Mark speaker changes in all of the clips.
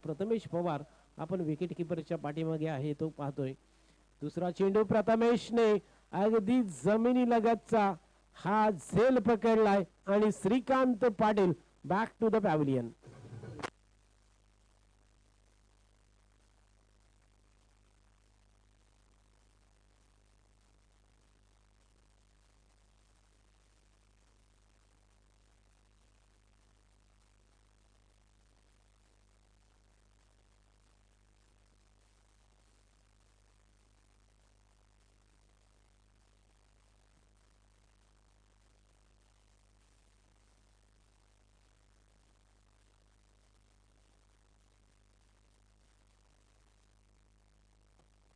Speaker 1: प्रथमेश पवार आपण विकेट किपरच्या पाठीमागे आहे तो पाहतोय. दुसरा चेंडू प्रथमेशने अगदी जमिनी लगतचा हा झेल पकडलाय आणि Shrikant Patil back to the pavilion.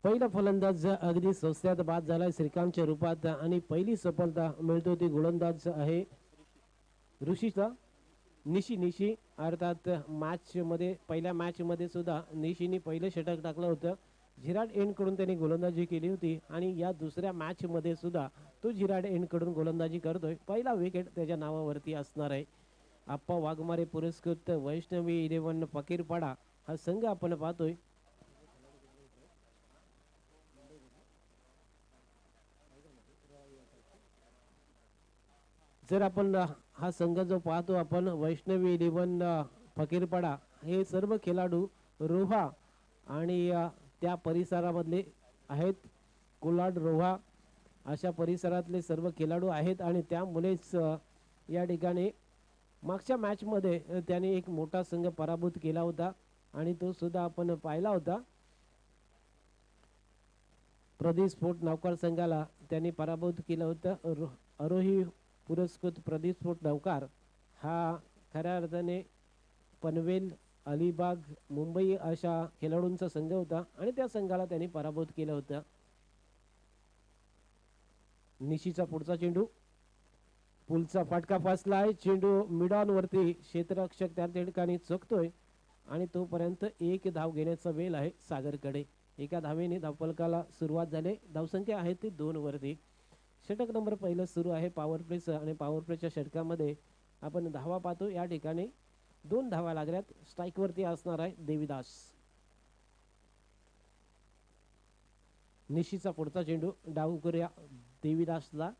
Speaker 1: पहिला फलंदाज अगदी सोस्यात बाद झालाय श्रीकांतच्या रूपात आणि पहिली सफलता मिळतो ती गोलंदाज आहे ऋषीचा निशी अर्थात मॅच मध्ये पहिल्या मॅच मध्ये सुद्धा निशीने पहिलं षटक टाकलं होतं. झिराड एंड कडून त्यांनी गोलंदाजी केली होती आणि या दुसऱ्या मॅच मध्ये सुद्धा तो झिराड एंड कडून गोलंदाजी करतोय. पहिला विकेट त्याच्या नावावरती असणार आहे. आप्पा वाघमारे पुरस्कृत वैष्णवी 11 फकीरपाडा हा संघ आपण पाहतोय. जर आपण हा संघ जो पाहतो आपण वैष्णवी 11 फकीरपाडा हे सर्व खेळाडू रोहा आणि त्या परिसरामधले आहेत. कोलाड रोहा अशा परिसरातले सर्व खेळाडू आहेत आणि त्यामुळेच या ठिकाणी मागच्या मॅच मध्ये त्याने एक मोठा संघ पराभूत केला होता आणि तो सुद्धा आपण पाहिला होता. प्रदीप स्पोर्ट नौकार संघाला त्यांनी पराभूत केलं होतं. आरोही पुरस्कृत प्रदीप स्पोर्ट नौकार हा खऱ्या अर्थाने पनवेल अलिबाग मुंबई अशा खेळाडूंचा संघ होता आणि त्या संघाला त्यांनी पराभूत केलं होतं. निशीचा पुढचा चेंडू पुलचा फटका फसलाय. चेंडू मिडॉन वरती क्षेत्ररक्षक त्या ठिकाणी चुकतोय आणि तोपर्यंत एक धाव घेण्याचा वेळ आहे सागरकडे. एका धावेने धावफलकाला सुरुवात झाली. धावसंख्या आहे ती 2 वरती. षटक नंबर पहिलं सुरू आहे पॉवर प्लेचं आणि पॉवर प्लेच्या षटकामध्ये आपण धावा पाहतो. या ठिकाणी 2 धावा लागल्यात. स्ट्राईक वरती असणार आहे देवीदास. निशीचा पुढचा चेंडू डाव करूया देवीदासला.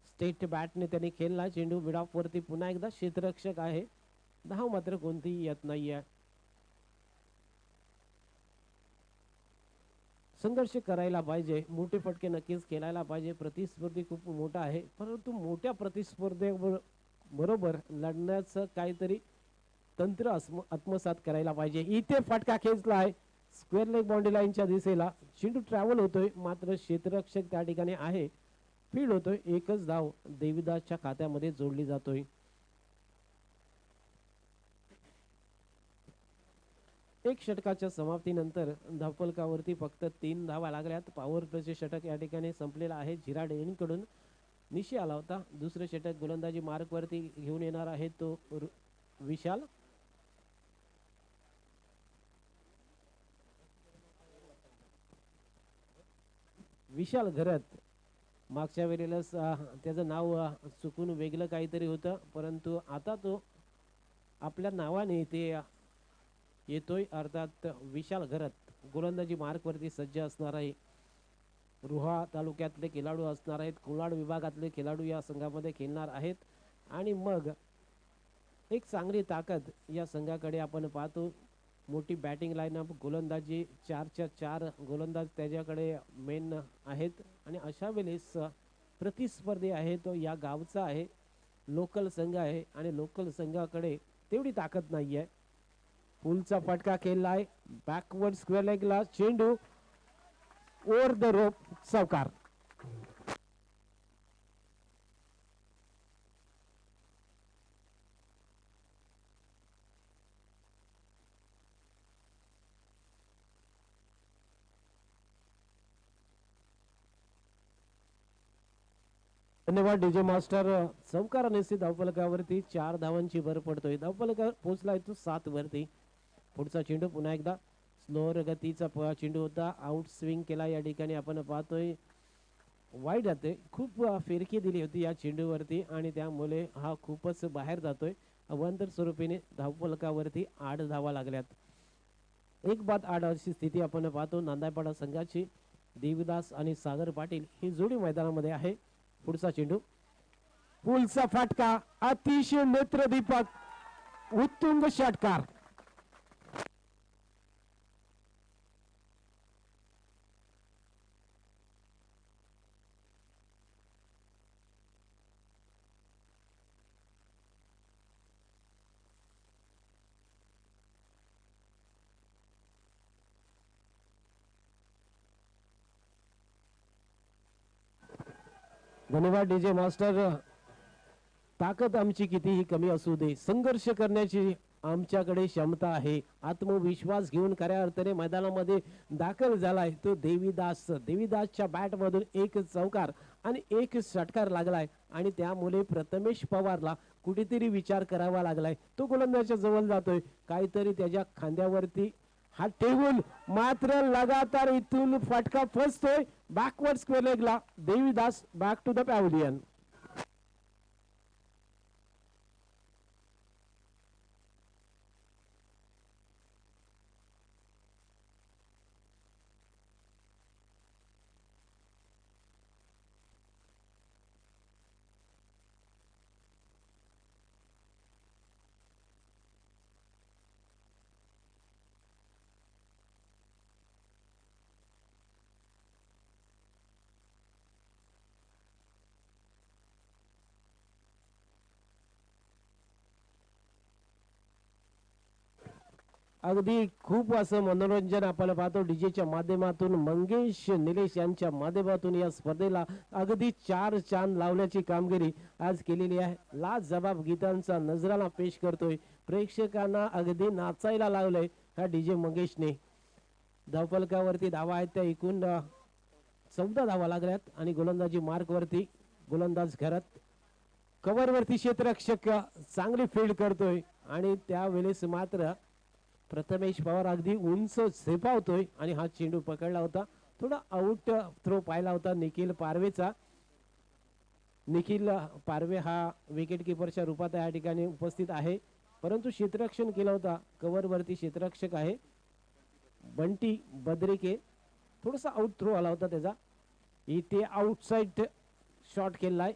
Speaker 1: स्टेट बॅटने त्याने खेळला. चेंडू मिड ऑफ वरती पुन्हा एकदा क्षेत्ररक्षक आहे. धाव मात्र कोणतीही येत नाहीये. संघर्ष करायला पाहिजे. मोठे फटके नक्कीच खेळायला पाहिजे. प्रतिस्पर्धी खूप मोठा आहे परंतु मोठ्या प्रतिस्पर्धेबरोबर लढण्याचं काहीतरी तंत्र आत्मसात करायला पाहिजे. इथे फटका खेचला आहे स्क्वेअर लेग बाउंड्री लाईनच्या दिशेला. चेंडू ट्रॅव्हल होतोय मात्र क्षेत्ररक्षक त्या ठिकाणी आहे. फील्ड होतोय. एकच धाव देवीदासच्या खात्यामध्ये जोडली जातोय. एक षटकाच्या समाप्तीनंतर धावफलकावरती फक्त 3 धावा लागल्यात. पॉवर प्लेचे षटक या ठिकाणी संपलेलं आहे. झिराड कडून निशी आला होता. दुसरे षटक गोलंदाजी मार्क वरती घेऊन येणार आहे तो विशाल. विशाल घरत मागच्या वेळेला त्याचं नाव चुकून वेगळं काहीतरी होतं परंतु आता तो आपल्या नावाने ते येतोय अर्थात विशाल घरत गोलंदाजी मार्क वरती सज्ज असणार आहे. रोहा तालुक्यातले खेळाडू असणार आहेत. कोलाड विभागातले खेळाडू या संघामध्ये खेळणार आहेत आणि मग एक चांगली ताकद या संघाकडे आपण पाहतो. मोठी बॅटिंग लाईनअप गोलंदाजी 4च्या 4 गोलंदाज त्याच्याकडे मेन आहेत आणि अशा वेळेस प्रतिस्पर्धी आहे तो या गावचा आहे. लोकल संघ आहे आणि लोकल संघाकडे तेवढी ताकद नाहीये. पुलचा फटका खेळलाय बॅकवर्ड स्क्वेअर लेगला. चेंडू ओव्हर द रोप चौकार. धन्यवाद डीजे मास्टर. चौकार निश्चित धावफलकावरती 4 धावांची भर पडतोय. धावफलका पोहोचलाय तो 7 वरती. पुढचा चेंडू पुन्हा एकदा स्लोअर गतीचा चेंडू होता. आउट स्विंग केला या ठिकाणी आपण पाहतोय. वाईड जाते. खूप फिरकी दिली होती या चेंडूवरती आणि त्यामुळे हा खूपच बाहेर जातोय. अवांतर स्वरूपीने धावफलकावरती 8 धावा लागल्यात. एक बाद 8 अशी स्थिती आपण पाहतो नांदाईपाडा संघाची. देवीदास आणि सागर पाटील ही जोडी मैदानामध्ये आहे. पुढचा चेंडू पुलचा फटका अतिशय नेत्रदीपक उत्तुंग षटकार. धन्यवाद डीजे मास्टर. ताकद आमची कितीही कमी असू दे, संघर्ष करण्याची आमच्याकडे क्षमता आहे. आत्मविश्वास घेऊन खऱ्या अर्थाने मैदानामध्ये दाखल झालाय तो देवीदास. देवीदासच्या बॅट मधून एक चौकार आणि एक षटकार लागलाय आणि त्यामुळे प्रथमेश पवारला कुठेतरी विचार करावा लागलाय. तो गोलंदाजाच्या जवळ जातोय, काहीतरी त्याच्या खांद्यावरती हात ठेवून मात्र लगातार इथून फटका फसतोय बॅकवर्ड स्क्वेअर लेगला. Devidas back to the pavilion. अगदी खूप असं मनोरंजन आपण पाहतो डीजेच्या माध्यमातून. मंगेश निलेश यांच्या माध्यमातून या स्पर्धेला अगदी 4 चांद लावण्याची कामगिरी आज केलेली आहे. लाजवाब गीतांचा नजराला पेश करतोय, प्रेक्षकांना अगदी नाचायला लावलंय ह्या डीजे मंगेशने. धावफलकावरती धावा आहेत त्या एकूण 14 धावा लागल्यात आणि गोलंदाजी मार्क वरती गोलंदाज घरात. कव्हर वरती क्षेत्ररक्षक चांगली फील्ड करतोय आणि त्यावेळेस मात्र प्रथमेश पवार अगदी उंच झेपावतोय आणि हा चेंडू पकडला होता. थोडा आउट थ्रो पाहिला होता निखिल पारवेचा. निखिल पारवे हा विकेट किपरच्या रूपात या ठिकाणी उपस्थित आहे, परंतु क्षेत्ररक्षण केलं होता. कव्हर वरती क्षेत्ररक्षक आहे बंटी बद्रिके. थोडासा आउट थ्रो आला होता त्याचा. इथे आउटसाइड शॉट केलाय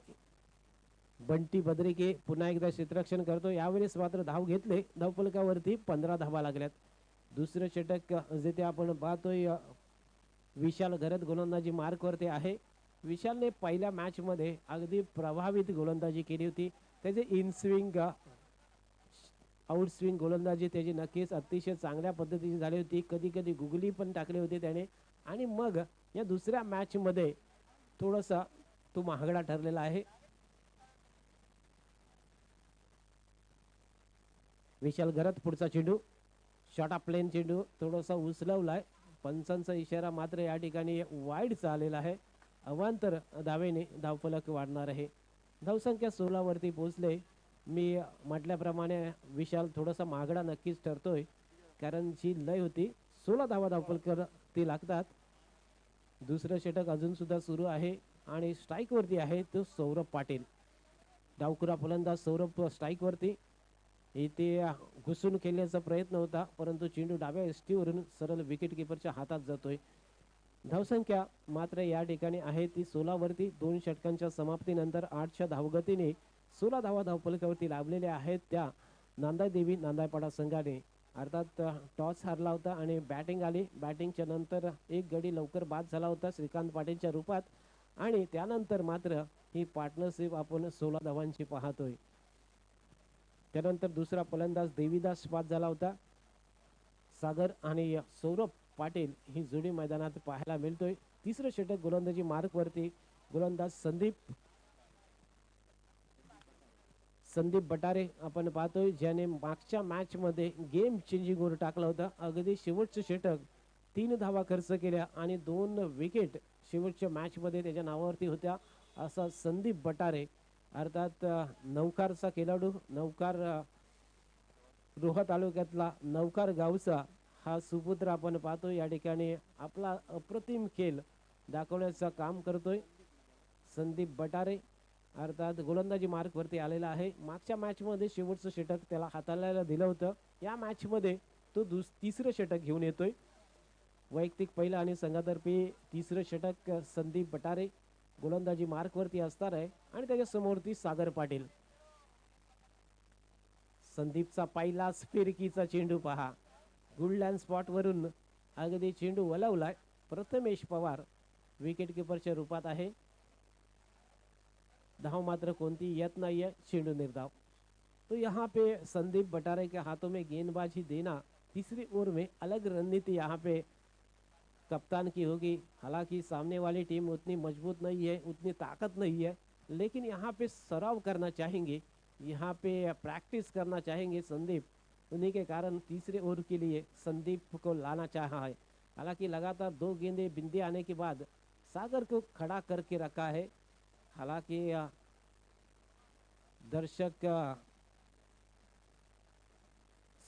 Speaker 1: बंटी बद्रिके. पुन्हा एकदा क्षेत्ररक्षण करतो. यावेळेस मात्र धाव घेतले. धावफलकावरती 15 धावा लागल्यात. दुसरं षटक जे ते आपण पाहतोय विशाल घरत गोलंदाजी मार्क वरती आहे. विशालने पहिल्या मॅच मध्ये अगदी प्रभावित गोलंदाजी केली होती. त्याचे इन स्विंग आउट स्विंग गोलंदाजी त्याची नक्कीच अतिशय चांगल्या पद्धतीची झाली होती. कधी कधी गुगली पण टाकले होते त्याने आणि मग या दुसऱ्या मॅच मध्ये थोडासा तो महागडा ठरलेला आहे. विशाल घरात पुढचा चेंडू शॉर्ट ऑफ प्लेन चेंडू थोडासा उचलवलाय. पंचांचा इशारा मात्र या ठिकाणी वाईडचा आलेला आहे. अवांतर धावेने धावफलक वाढणार आहे. धावसंख्या 16 वरती पोहोचले. मी म्हटल्याप्रमाणे विशाल थोडासा महागडा नक्कीच ठरतोय कारण जी लय होती 16 धावा धावफलक ती लागतात. दुसरं षटक अजून सुद्धा सुरू आहे आणि स्ट्राईक वरती आहे तो सौरभ पाटील. डावखुरा फलंदाज सौरभ स्ट्राईक वरती. इथे घुसून खेळण्याचा प्रयत्न होता परंतु चेंडू डाव्या एसटीवरून सरळ विकेट किपरच्या हातात जातोय. धावसंख्या मात्र या ठिकाणी आहे ती 16 वरती. 2 षटकांच्या समाप्तीनंतर 8च्या धावगतीने 16 धावा धावफलकावरती लाभलेल्या आहेत त्या नांदाई देवी नांदाईपाडा संघाने. अर्थात टॉस हारला होता आणि बॅटिंग आली. बॅटिंगच्या नंतर एक गडी लवकर बाद झाला होता श्रीकांत पाटीलच्या रूपात आणि त्यानंतर मात्र ही पार्टनरशिप आपण 16 धावांची पाहतोय. त्यानंतर दुसरा फलंदाज देवीदास बाद झाला होता. सागर आणि सौरभ पाटील ही जोडी मैदानात पाहायला मिळतोय. तिसरं षटक गोलंदाजी मार्क वरती गोलंदाज संदीप बटारे आपण पाहतोय ज्याने मागच्या मॅच मध्ये गेम चेंजिंग वर टाकला होता. अगदी शेवटचं षटक 3 धावा खर्च केल्या आणि 2 विकेट शेवटच्या मॅच मध्ये त्याच्या नावावरती होत्या असा संदीप बटारे. अर्थात नवकारचा खेळाडू नवकार रोहा तालुक्यातला नवकार गावचा हा सुपुत्र आपण पाहतो या ठिकाणी आपला अप्रतिम खेळ दाखवण्याचं काम करतोय संदीप बटारे. अर्थात गोलंदाजी मार्क वरती आलेला आहे. मागच्या मॅच मध्ये शेवटचं षटक त्याला हाताळायला दिलं होतं. या मॅच मध्ये तो तिसरं षटक घेऊन येतोय. वैयक्तिक पहिला आणि संघातर्फे तिसरं षटक संदीप बटारे. गोलंदाजी मार्क वरती असणार आहे आणि त्याच्या समोरती सागर पाटील. संदीपचा पहिलाच फिरकीचा चेंडू पहा. गुडलँड स्पॉट वरून अगदी चेंडू वलवलाय. प्रथमेश पवार विकेट किपरच्या रूपात आहे. धाव मात्र कोणती येत नाहीये. चेंडू निर्धाव. तो यहाँ पे संदीप बटारे के हाथों में गेंदबाजी देना. तीसरी ओवर में अलग रणनीति यहाँ पे कप्तान की होगी. हालांकि सामने वाली टीम उतनी मजबूत नहीं है, उतनी ताकत नहीं है, लेकिन यहाँ पे सराव करना चाहेंगे, यहाँ पे प्रैक्टिस करना चाहेंगे संदीप. उन्हीं के कारण तीसरे ओवर के लिए संदीप को लाना चाहा है. हालांकि लगातार 2 गेंदे बिंदे आने के बाद सागर को खड़ा करके रखा है. हालांकि दर्शक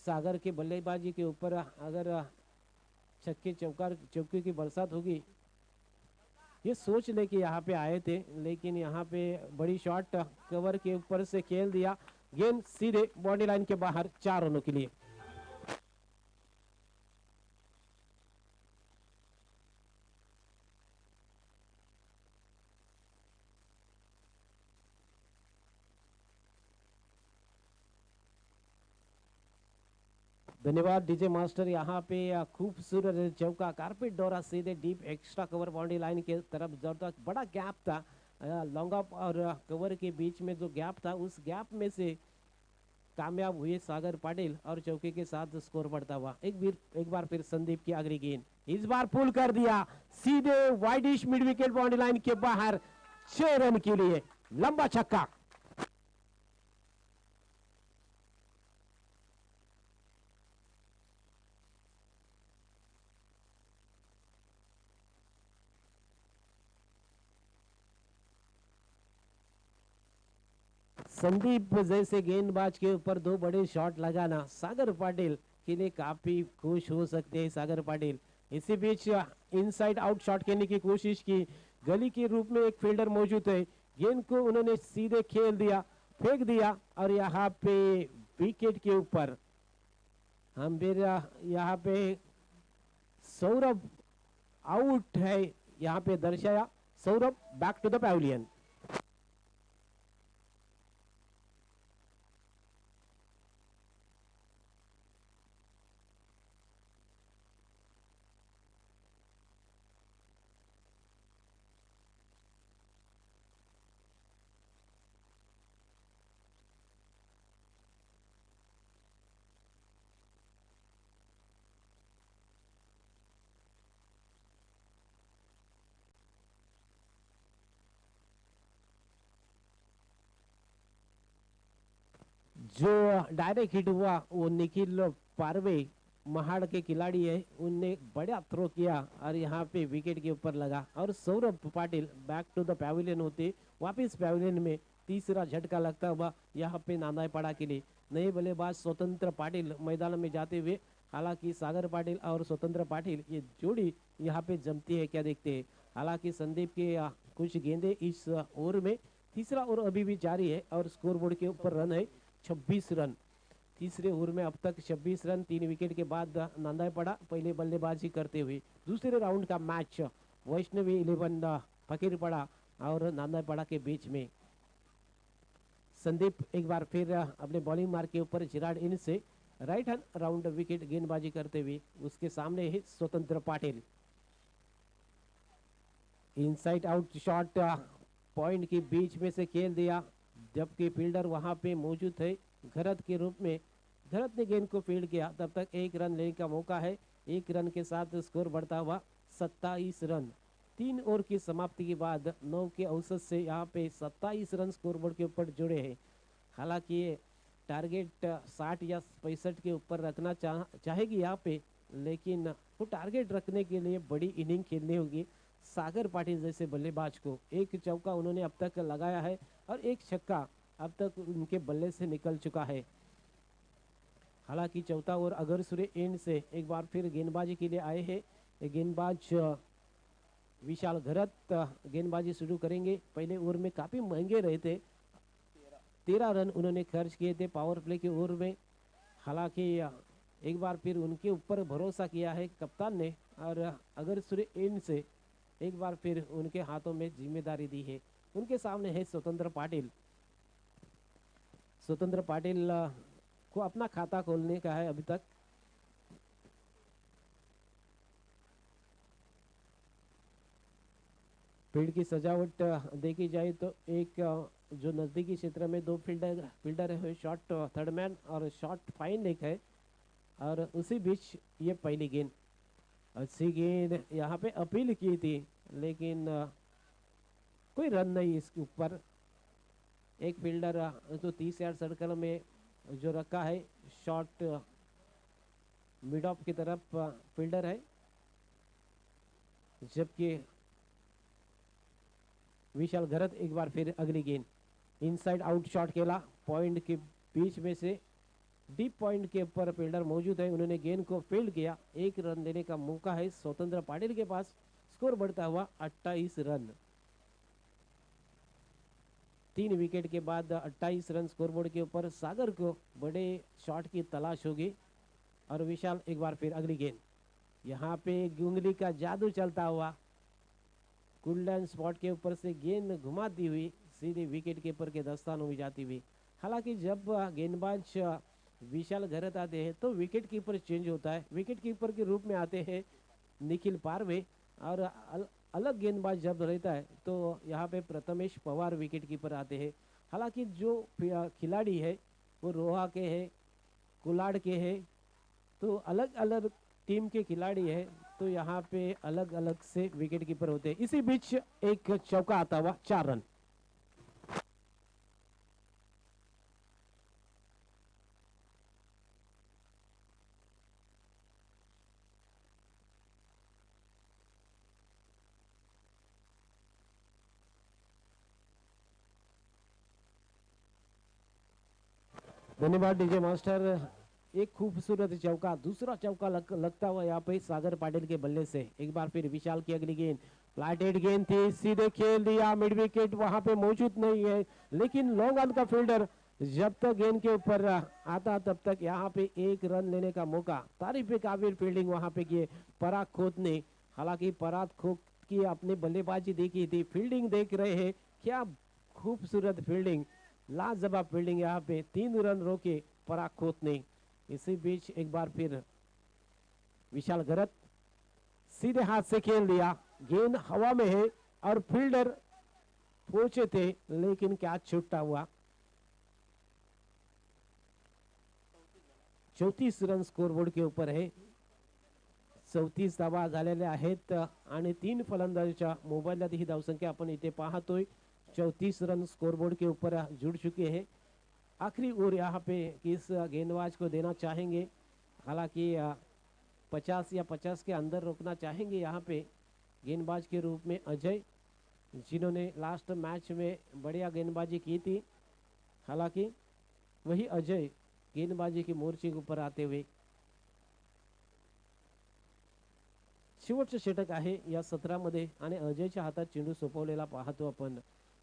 Speaker 1: सागर के बल्लेबाजी के ऊपर अगर छक्के चौके की बरसात होगी ये सोच ले कि यहाँ पे आए थे, लेकिन यहाँ पे बड़ी शॉट कवर के ऊपर से खेल दिया. गेंद सीधे बॉडी लाइन के बाहर 4 रनों के लिए. धन्यवाद डीजे मास्टर. यहाँ पे खूबसूरत चौका, कारपेट डोरा सीधे deep extra cover boundary line के तरफ. जब बड़ा गैप था लॉन्ग ऑफ और कवर के बीच में, जो गैप था उस गैप में से कामयाब हुए सागर पाटिल और चौके के साथ स्कोर बढ़ता हुआ. एक बार फिर संदीप की अगली गेंद, इस बार पुल कर दिया सीधे widish mid wicket boundary line के बाहर. 6 रन के लिए लंबा छक्का. संदीप जैसे गेंदबाज के ऊपर 2 बड़े शॉट लगाना सागर पाटिल के लिए काफी खुश हो सकते हैं. सागर पाटिल इसी बीच इनसाइड आउट शॉट खेलने की कोशिश की. गली के रूप में एक फील्डर मौजूद है. गेंद को उन्होंने सीधे खेल दिया, फेंक दिया और यहाँ पे विकेट के ऊपर हम फिर यहाँ पे सौरभ आउट है यहाँ पे दर्शाया. Saurabh back to the pavilion. जो डायरेक्ट हिट हुआ वो निखिल पारवे महाड़ के खिलाड़ी है, उनने बड़ा थ्रो किया और यहाँ पे विकेट के ऊपर लगा. और Saurabh Patil back to the pavilion होते वापस पैविलियन में तीसरा झटका लगता हुआ यहाँ पे नांदाईपाड़ा के लिए. नए बल्लेबाज स्वतंत्र पाटिल मैदान में जाते हुए. हालांकि सागर पाटिल और स्वतंत्र पाटिल ये जोड़ी यहाँ पे जमती है, क्या देखते हैं. हालांकि संदीप के कुछ गेंदे इस ओवर में. तीसरा ओवर अभी भी जारी है और स्कोरबोर्ड के ऊपर रन है 26 रन. तीसरे ओवर में अब तक 26 रन. 3 विकेट के बाद नांदाईपाड़ा पहले बल्लेबाजी करते हुए. दूसरे राउंड का मैच वैष्णवी 11 फकीरपाड़ा और नांदाईपाड़ा के बीच में. संदीप एक बार फिर अपने बॉलिंग मार्क के ऊपर चिराड इन से राइट हैंड राउंड विकेट गेंदबाजी करते हुए. उसके सामने है Swatantra Patil. Inside out shot point के बीच में से खेल दिया, जबकि फील्डर वहां पे मौजूद है घरत के रूप में. घरत ने गेंद को फील्ड किया. तब तक 1 रन लेने का मौका है. 1 रन के साथ स्कोर बढ़ता हुआ 27 रन. 3 ओवर की समाप्ति के बाद 9 के औसत से यहाँ पे 27 रन स्कोरबोर्ड के ऊपर जुड़े हैं. हालांकि ये टारगेट 60 या 65 के ऊपर रखना चाहेगी यहाँ पे, लेकिन वो टारगेट रखने के लिए बड़ी इनिंग खेलनी होगी सागर पाटिल जैसे बल्लेबाज को. 1 चौका उन्होंने अब तक लगाया है और 1 छक्का अब तक उनके बल्ले से निकल चुका है. हालांकि चौथा ओवर अगर सूर्य एंड से एक बार फिर गेंदबाजी के लिए आए हैं. गेंदबाज विशाल घरत गेंदबाजी शुरू करेंगे. पहले ओवर में काफी महंगे रहे थे. 13 रन उन्होंने खर्च किए थे पावर प्ले के ओवर में. हालांकि एक बार फिर उनके ऊपर भरोसा किया है कप्तान ने, और अगर सूर्य एंड से एक बार फिर उनके हाथों में जिम्मेदारी दी है। उनके सामने है स्वतंत्र पाटिल। स्वतंत्र पाटिल को अपना खाता खोलने का है अभी तक। फील्ड की सजावट देखी जाए तो एक जो नजदीकी क्षेत्र में दो फील्डर है, शॉर्ट थर्ड मैन और शॉर्ट फाइन एक है, और उसी बीच ये पहली गेंद, अच्छी गेंद यहाँ पे अपील की थी लेकिन कोई रन नहीं इसके ऊपर। एक फील्डर तो 30 यार्ड सर्कल में जो रखा है, शॉर्ट मिड ऑफ की तरफ फील्डर है, जबकि विशाल गरत एक बार फिर अगली गेंद इनसाइड आउट शॉट खेला, पॉइंट के बीच में से डीप पॉइंट के ऊपर फील्डर मौजूद है, उन्होंने गेंद को फील्ड किया। एक रन लेने का मौका है स्वतंत्र पाटिल के पास। स्कोर बढ़ता हुआ 28 रन। 3 विकेट के बाद 28 रन स्कोरबोर्ड के ऊपर। सागर को बड़े शॉट की तलाश होगी, और विशाल एक बार फिर अगली गेंद, यहाँ पे उंगली का जादू चलता हुआ, कुल्डन स्पॉट के ऊपर से गेंद घुमाती हुई सीधे विकेट कीपर के दस्तानों में जाती हुई। हालांकि जब गेंदबाज विशाल गरत आते हैं तो विकेट कीपर चेंज होता है। विकेट कीपर के रूप में आते हैं निखिल पारवे, और अलग गेंदबाज जब रहता है तो यहाँ पे प्रथमेश पवार विकेट कीपर आते हैं। हालांकि जो खिलाड़ी है वो रोहा के है, कुलाड़ के है, तो अलग अलग टीम के खिलाड़ी है, तो यहाँ पे अलग अलग से विकेट कीपर होते हैं। इसी बीच एक चौका आता हुआ, 4 रन। धन्यवाद डीजे मास्टर। एक खूबसूरत चौका, दूसरा चौका लगता हुआ यहाँ पे सागर पाटिल के बल्ले से। एक बार फिर विशाल की अगली गेंद, फ्लैटेड गेंद थी, सीधे खेल दिया, मिड विकेट वहां पे मौजूद नहीं है, लेकिन लॉन्ग ऑन का फील्डर जब तक गेंद के ऊपर आता तब तक यहाँ पे एक रन लेने का मौका। तारीफ काबिल फील्डिंग वहां पे किए पराग खोत ने। हालांकि पराग खोत की अपने बल्लेबाजी देखी थी, फील्डिंग देख रहे हैं, क्या खूबसूरत फील्डिंग, लाजवाब फील्डिंग। यहाँ पे 3 रन रोके पराग खोत ने। इसी बीच एक बार फिर विशाल गरत सीधे हाथ से खेल दिया, गेंद हवा में है और फील्डर पहुंचे थे लेकिन कैच छूटा हुआ। 34 रन स्कोरबोर्ड के ऊपर आहे. 34 धावा झालेल्या आहेत आणि 3 फलंदाजांच्या मोबाईलला ही धावसंख्या आपण इथे पाहतोय. 34 रन स्कोरबोर्ड के ऊपर जुड़ चुके हैं. आखिरी ओवर यहाँ पे किस गेंदबाज को देना चाहेंगे, हालांकि 50 या 50 के अंदर रोकना चाहेंगे यहाँ पे गेंदबाज के रूप में अजय, जिन्होंने लास्ट मैच में बढ़िया गेंदबाजी की थी. हालांकि वही अजय गेंदबाजी के मोर्चे के ऊपर आते हुए शेवटचं षटक आहे या सत्रामध्ये आणि अजयच्या हातात चेंडू सोपवलेला पाहतो आपण.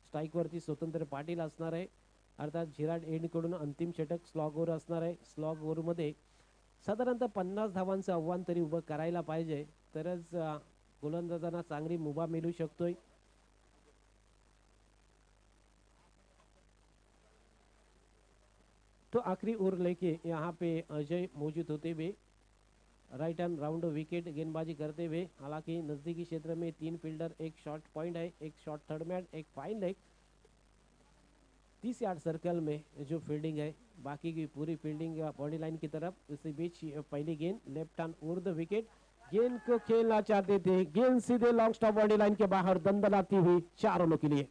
Speaker 1: स्ट्राइक वरती स्वतंत्र पाटील असणार आहे, अर्थात झिराड एंड कडून अंतिम षटक स्लॉग ओव्हर असणार आहे. स्लॉग ओव्हर मध्ये साधारणतः 50 धावांचं आव्हान तरी उभं करायला पाहिजे, तरच गोलंदाजांना चांगली मुभा मिळू शकतोय. तो आखिरी ओवर लेके यहाँ पे अजय मौजूद होते हुए राइट हैंड राउंड विकेट गेंदबाजी करते हुए. हालांकि नजदीकी क्षेत्र में 3 फील्डर, एक शॉर्ट पॉइंट है, एक शॉर्ट थर्ड मैन, एक फाइन लेग. 30 यार्ड सर्कल में जो फील्डिंग है, बाकी की पूरी फील्डिंग बॉडी लाइन की तरफ. इसी बीच पहली गेंद left hand over the wicket, गेंद को खेलना चाहते थे, गेंद सीधे लॉन्ग स्टॉप बॉडी लाइन के बाहर दंदनाती हुई 4 रनों के लिए.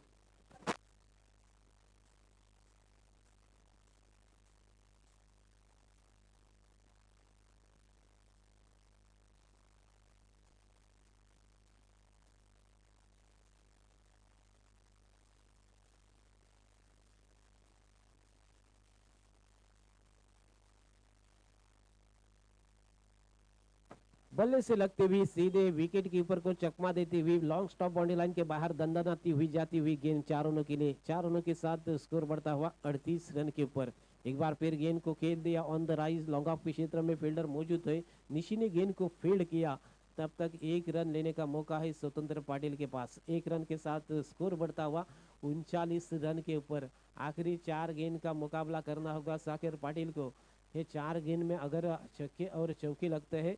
Speaker 1: बल्ले से लगते हुए सीधे विकेट कीपर को चकमा देती हुई लॉन्ग स्टॉप बाउंड्री लाइन के बाहर दंदनाती हुई जाती हुई गेंद 4 रनों के लिए. 4 रनों के साथ स्कोर बढ़ता हुआ 38 रन के ऊपर. एक बार फिर गेंद को खेल दिया on the rise, long off के क्षेत्र में फील्डर मौजूद है, निशी ने गेंद को फील्ड किया। तब तक एक रन लेने का मौका है स्वतंत्र पाटिल के पास। एक रन के साथ स्कोर बढ़ता हुआ 39 रन के ऊपर। आखिरी 4 गेंद का मुकाबला करना होगा साकिर पाटिल को। ये 4 गेंद में अगर छक्के और चौके लगते हैं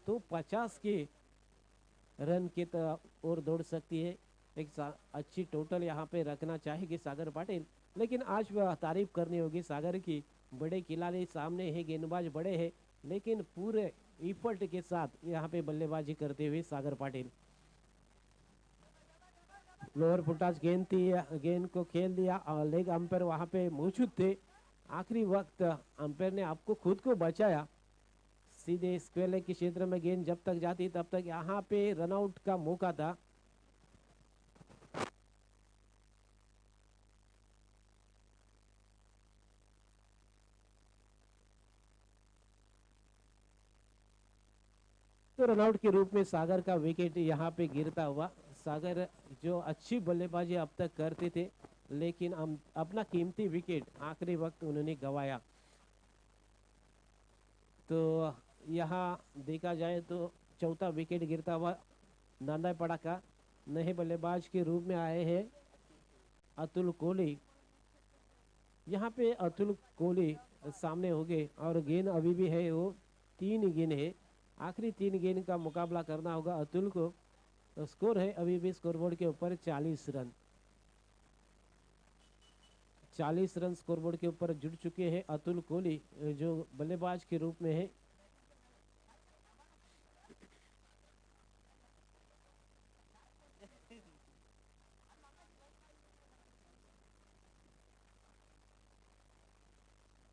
Speaker 1: तो 50 के रन की ओर दौड़ सकती है। एक अच्छी टोटल यहाँ पे रखना चाहेगी सागर पाटिल, लेकिन आज वह तारीफ करनी होगी सागर की। बड़े खिलाड़ी सामने है, गेंदबाज बड़े हैं, लेकिन पूरे इफर्ट के साथ यहाँ पे बल्लेबाजी करते हुए सागर पाटिल। लोअर फुटाज गेंद थी, गेंद को खेल दिया और लेग अंपायर वहां पे मौजूद थे। आखिरी वक्त अंपायर ने आपको खुद को बचाया। सीधे स्क्वायर लेग के क्षेत्र में गेंद जब तक जाती तब तक यहाँ पे रनआउट का मौका था। तो रनआउट के रूप में सागर का विकेट यहाँ पे गिरता हुआ। सागर जो अच्छी बल्लेबाजी अब तक करते थे, लेकिन अपना कीमती विकेट आखिरी वक्त उन्होंने गंवाया। तो यहाँ देखा जाए तो चौथा विकेट गिरता हुआ नांदा पड़ा का नए बल्लेबाज के रूप में आए हैं अतुल कोहली। यहाँ पे अतुल कोहली सामने हो गए और गेंद अभी भी है, वो 3 गेंद है। आखिरी 3 गेंद का मुकाबला करना होगा अतुल को। तो स्कोर है अभी भी स्कोरबोर्ड के ऊपर 40 रन। 40 रन स्कोरबोर्ड के ऊपर जुड़ चुके हैं अतुल कोहली जो बल्लेबाज के रूप में है।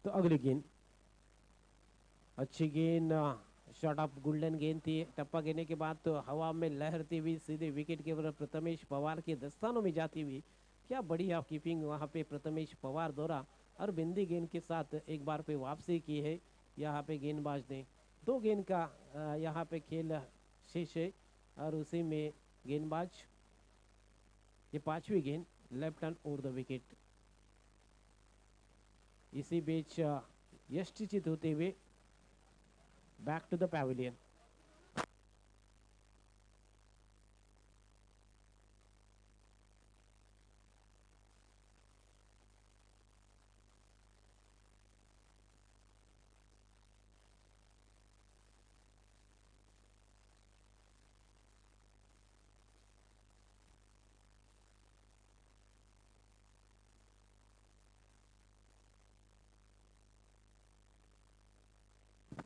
Speaker 1: तो अगली गेंद अच्छी गेंद, शॉट ऑफ गोल्डन गेंद थी। टप्पा गिरने के बाद तो हवा में लहरती हुई सीधे विकेट के ऊपर प्रथमेश पवार के दस्तानों में जाती हुई। क्या बढ़िया कीपिंग वहां पे प्रथमेश पवार द्वारा, और बिंदी गेंद के साथ एक बार पे वापसी की है यहाँ पे गेंदबाज ने। 2 गेंद का यहाँ पे खेल शेष है और उसी में गेंदबाज ये 5वीं गेंद left hand over the wicket. इसी बीच यष्टिचित होते हुए बैक टू द पैविलियन।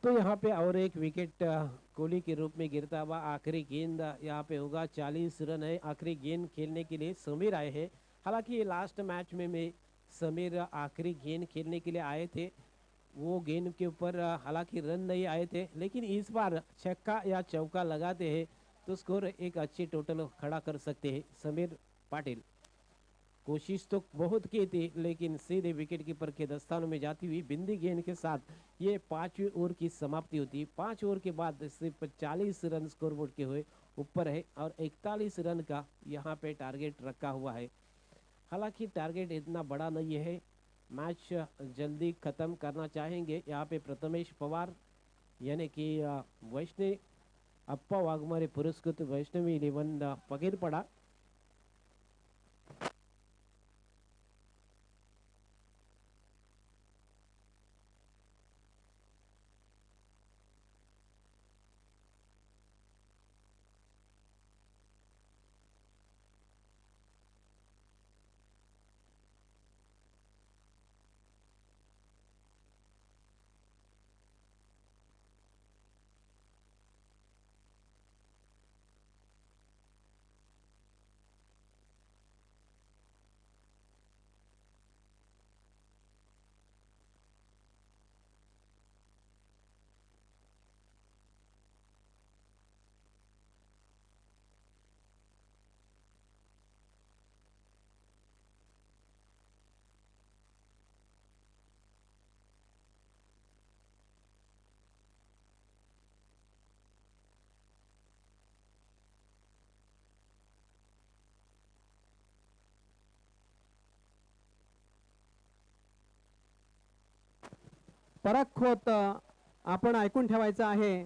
Speaker 1: तो यहाँ पे और एक विकेट कोहली के रूप में गिरता हुआ। आखिरी गेंद यहाँ पे होगा, 40 रन है। आखिरी गेंद खेलने के लिए समीर आए हैं। हालांकि ये लास्ट मैच में समीर आखिरी गेंद खेलने के लिए आए थे। वो गेंद के ऊपर हालांकि रन नहीं आए थे, लेकिन इस बार छक्का या चौका लगाते हैं तो स्कोर एक अच्छी टोटल खड़ा कर सकते हैं समीर पाटिल। कोशिश तो बहुत की थी, लेकिन सीधे विकेट कीपर के दस्तानों में जाती हुई बिंदी गेंद के साथ ये 5वीं ओवर की समाप्ति होती। 5 ओवर के बाद सिर्फ 40 रन स्कोरबोर्ड के हुए ऊपर है और 41 रन का यहाँ पे टारगेट रखा हुआ है। हालांकि टारगेट इतना बड़ा नहीं है, मैच जल्दी खत्म करना चाहेंगे यहाँ पे प्रथमेश पवार, यानी कि वैष्णव अप्पा वाघमारे पुरस्कृत वैष्णवी 11 पगीर पड़ा।
Speaker 2: पराखोत आपण ऐकून ठेवायचं आहे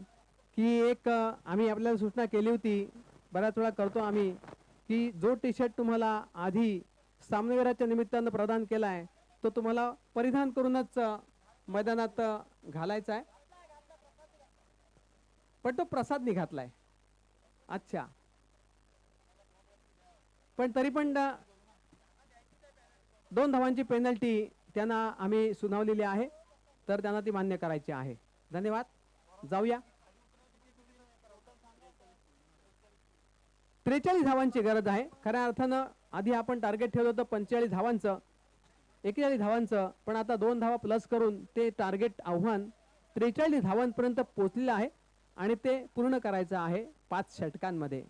Speaker 2: की एक आम्ही आपल्याला सूचना केली होती, बऱ्याच वेळा करतो आम्ही, की जो टी शर्ट तुम्हाला आधी सामनावीराच्या निमित्तानं प्रदान केला आहे तो तुम्हाला परिधान करूनच मैदानात घालायचा आहे. पण तो प्रसादनी घातलाय. अच्छा, पण तरी पण 2 धावांची पेनल्टी त्यांना आम्ही सुनावलेली आहे, तर त्यांना ती मान्य करायची आहे. धन्यवाद. जाऊया. 43 धावांची गरज आहे. खऱ्या अर्थानं आधी आपण टार्गेट ठेवलं होतं 45 धावांचं, 41 धावांचं, पण आता 2 धावा प्लस करून ते टार्गेट आव्हान 43 धावांपर्यंत पोहोचलेलं आहे आणि ते पूर्ण करायचं आहे 5 षटकांमध्ये.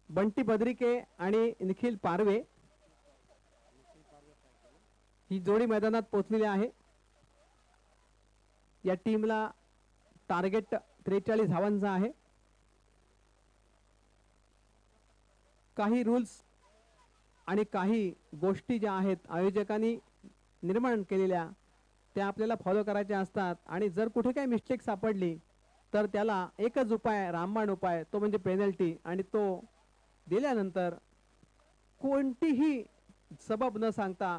Speaker 2: बंटी बद्रिके आणि निखिल पारवे ही जोडी मैदानात पोहोचलेली आहे. या टीमला टार्गेट 43 धावांचं आहे. काही रूल्स आणि काही गोष्टी ज्या आहेत आयोजकांनी निर्माण केलेल्या त्या आपल्याला फॉलो करायच्या असतात आणि जर कुठे काही मिस्टेक सापडली तर त्याला एकच उपाय, रामबाण उपाय, तो म्हणजे पेनल्टी, आणि तो दिल्यानंतर कोणतीही सबब न सांगता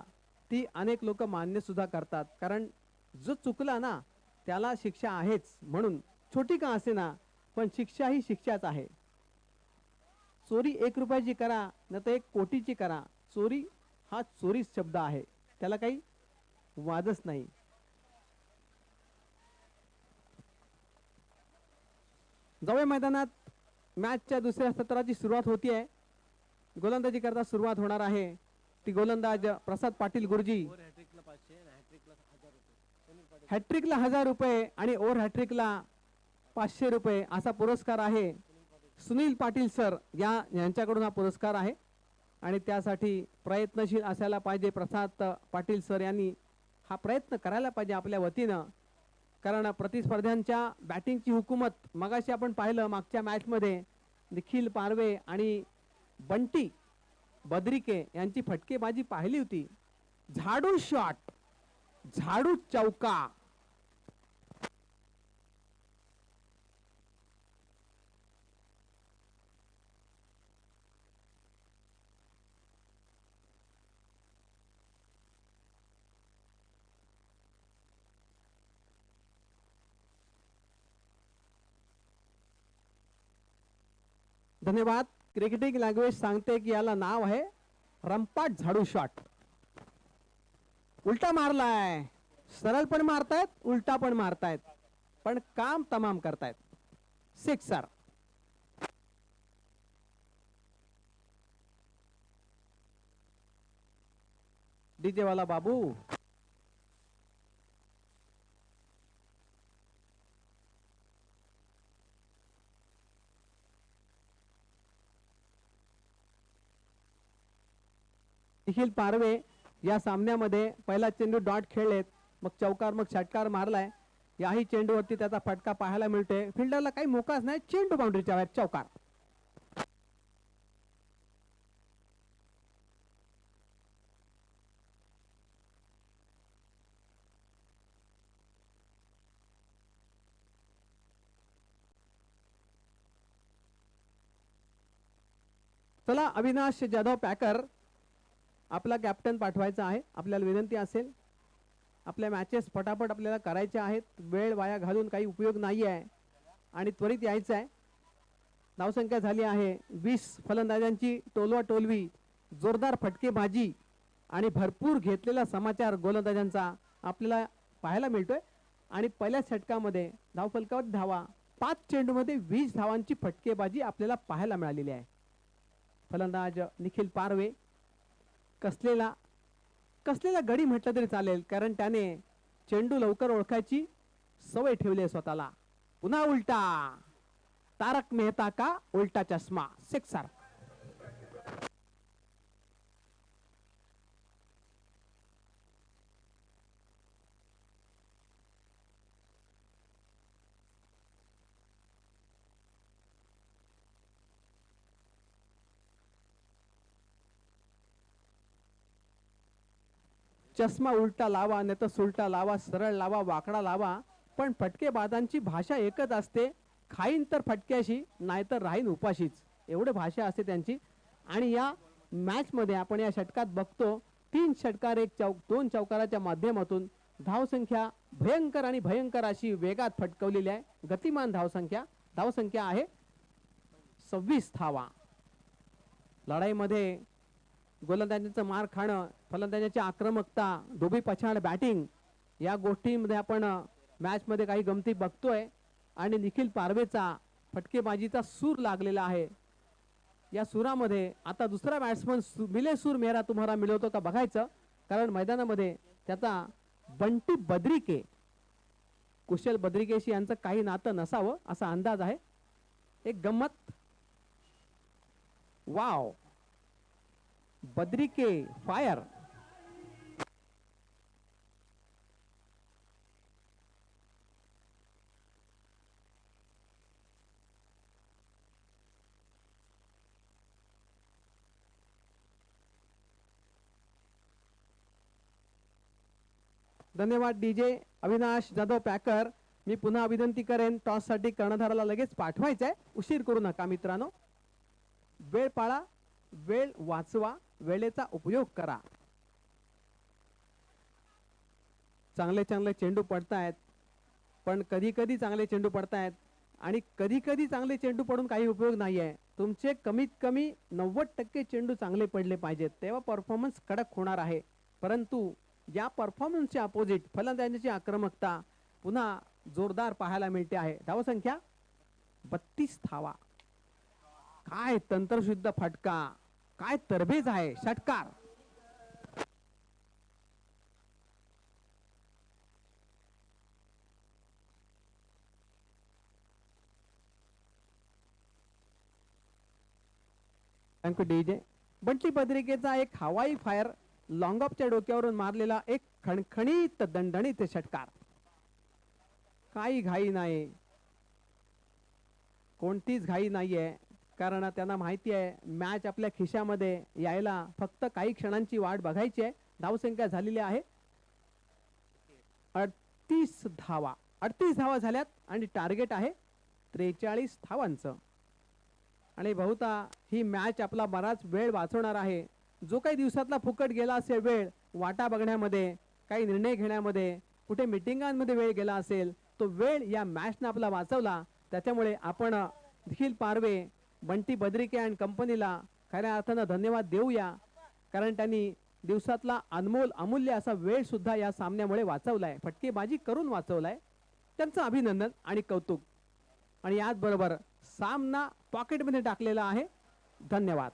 Speaker 2: ती अनेक लोक मान्य सुद्धा करतात, कारण जो चुकला ना त्याला शिक्षा आहेच, म्हणून छोटी का असेना पण शिक्षा ही शिक्षाच आहे. चोरी 1 रुपयाची करा न तर 1 कोटीची करा, चोरी हा चोरीच शब्द आहे, त्याला काही वादच नाही. जाऊया मैदानात. मॅचच्या दुसऱ्या सत्राची सुरुवात होतीये. गोलंदाजी करता सुरुवात होणार आहे ती गोलंदाज प्रसाद पाटील गुरुजी. हॅट्रिकला 1000 रुपये आणि ओव्हर हॅट्रिकला 500 रुपये असा पुरस्कार आहे. सुनील पाटील सर यांच्याकडून हा पुरस्कार आहे आणि त्यासाठी प्रयत्नशील असायला पाहिजे. प्रसाद पाटील सर यांनी हा प्रयत्न करायला पाहिजे आपल्या वतीनं, कारण प्रतिस्पर्ध्यांच्या बॅटिंगची हुकूमत मगाशी आपण पाहिलं मागच्या मॅचमध्ये निखिल पारवे आणि बंटी बद्रिके यांची फटकेबाजी पाहिली होती. झाडू शॉट, झाडू चौका. धन्यवाद. क्रिकेटिंग लँग्वेज सांगते की याला नाव आहे रंपाट झाडू शॉट. उलटा मारलाय, सरळ पण मारतायत, उलटा पण मारतायत, पण काम तमाम करतायत. सिक्सर. डीजे वाला बाबू. निखिल पारवे या सामन्यामध्ये पहिला चेंडू डॉट खेळलेत, मग चौकार, मग षटकार मारलाय. याही चेंडूवरती त्याचा फटका पाहायला मिळतोय. फिल्डरला काही मोकाच नाही, चेंडू बाउंड्रीच्या बाहेर, चौकार. चला, अविनाश जाधव पॅकर आपला कॅप्टन पाठवायचा आहे. आपल्याला विनंती असेल, आपल्या मॅचेस फटाफट आपल्याला करायच्या आहेत, वेळ वाया घालून काही उपयोग नाही आहे आणि त्वरित यायचं आहे. धावसंख्या झाली आहे 20. फलंदाजांची टोलवा टोलवी, जोरदार फटकेबाजी आणि भरपूर घेतलेला समाचार गोलंदाजांचा आपल्याला पाहायला मिळतोय. आणि पहिल्या षटकामध्ये धावफलकावर धावा 5 चेंडूमध्ये 20 धावांची फटकेबाजी आपल्याला पाहायला मिळालेली आहे. फलंदाज निखिल पारवे कसलेला गडी म्हटलं तरी चालेल, कारण त्याने चेंडू लवकर ओळखायची सवय ठेवली आहे स्वतःला. पुन्हा उलटा, तारक मेहता का उलटा चष्मा, सिक्सर. चष्मा उलटा लावा, नाही तर सुलटा लावा, सरळ लावा, वाकडा लावा, पण फटकेबाजांची भाषा एकच असते, खाईन तर फटक्याशी नाहीतर राहीन उपाशीच, एवढे भाषा असते त्यांची. आणि या मॅच मध्ये आपण या षटकात बघतो 3 षटकार 2 चौकाराच्या माध्यमातून धावसंख्या भयंकर आणि भयंकर अशी वेगात फटकवलेली आहे. गतिमान धावसंख्या आहे 26 धावा. लढाईमध्ये गोलंदाजांचं मार खाणं, फलंदाजांची आक्रमकता, डोबी पछाड बॅटिंग, या गोष्टींमध्ये आपण मॅच मध्ये काही गमती बघतोय. आणि निखिल पारवेचा फटकेबाजीचा सूर लागलेला आहे. या सुरामध्ये आता दुसरा बॅट्समन मिले सूर मेरा तुम्हाला मिळवतो का बघायचं, कारण मैदानामध्ये त्याचा बंटी बद्रिके, कुशल बद्रिकेशी यांचं काही नातं नसावं असा अंदाज आहे. एक गंमत, वाव, बद्रिके फायर. धन्यवाद डीजे अविनाश जाधव पॅकर. मी पुन्हा विनंती करेन, टॉस साठी कर्णधाराला लगेच पाठवायचंय, उशीर करू नका मित्रांनो. वेळ पाळा, वेळ वाचवा, वेळेचा उपयोग करा. चांगले चेंडू पडतायत, पण कधी कधी चांगले चेंडू पडतायत आणि कधी कधी चांगले चेंडू पडून काही उपयोग नाहीये. तुमचे कमीत कमी 90% चेंडू चांगले पडले पाहिजेत, तेव्हा परफॉर्मन्स कडक होणार आहे. परंतु या परफॉर्मन्सच्या अपोजिट फलंदाजांची आक्रमकता पुन्हा जोरदार पाहायला मिळते आहे. धावसंख्या 32 धावा. काय तंत्रशुद्ध फटका, काय तरबेज आहे, षटकार. Thank you DJ. बंटी बद्रिकेचा एक हवाई फायर लॉंग ऑफच्या डोक्यावरून मारलेला एक खणखणीत दणदणीत षटकार. काही घाई नाही, कोणतीच घाई नाहीये, कारण त्यांना माहिती आहे मॅच आपल्या खिशामध्ये यायला फक्त काही क्षणांची वाट बघायची आहे. धावसंख्या झालेली आहे 38 धावा. 38 धावा झाल्यात आणि टार्गेट आहे 43 धावांचं. आणि बहुता ही मॅच आपला बराच वेळ वाचवणार आहे. जो काही दिवसातला फुकट गेला असेल वेळ, वाटा बघण्यामध्ये, काही निर्णय घेण्यामध्ये, कुठे मिटिंगांमध्ये वेळ गेला असेल, तो वेळ या मॅचने आपला वाचवला. त्याच्यामुळे आपण निखिल पारवे, बंटी बद्रिके आणि कंपनीला खऱ्या अर्थानं धन्यवाद देऊया, कारण त्यांनी दिवसातला अमूल्य असा वेळ सुद्धा या सामन्यामुळे वाचवलाय, फटकेबाजी करून वाचवलाय. त्यांचं अभिनंदन आणि कौतुक. आणि याचबरोबर सामना पॉकेटमध्ये टाकलेला आहे. धन्यवाद.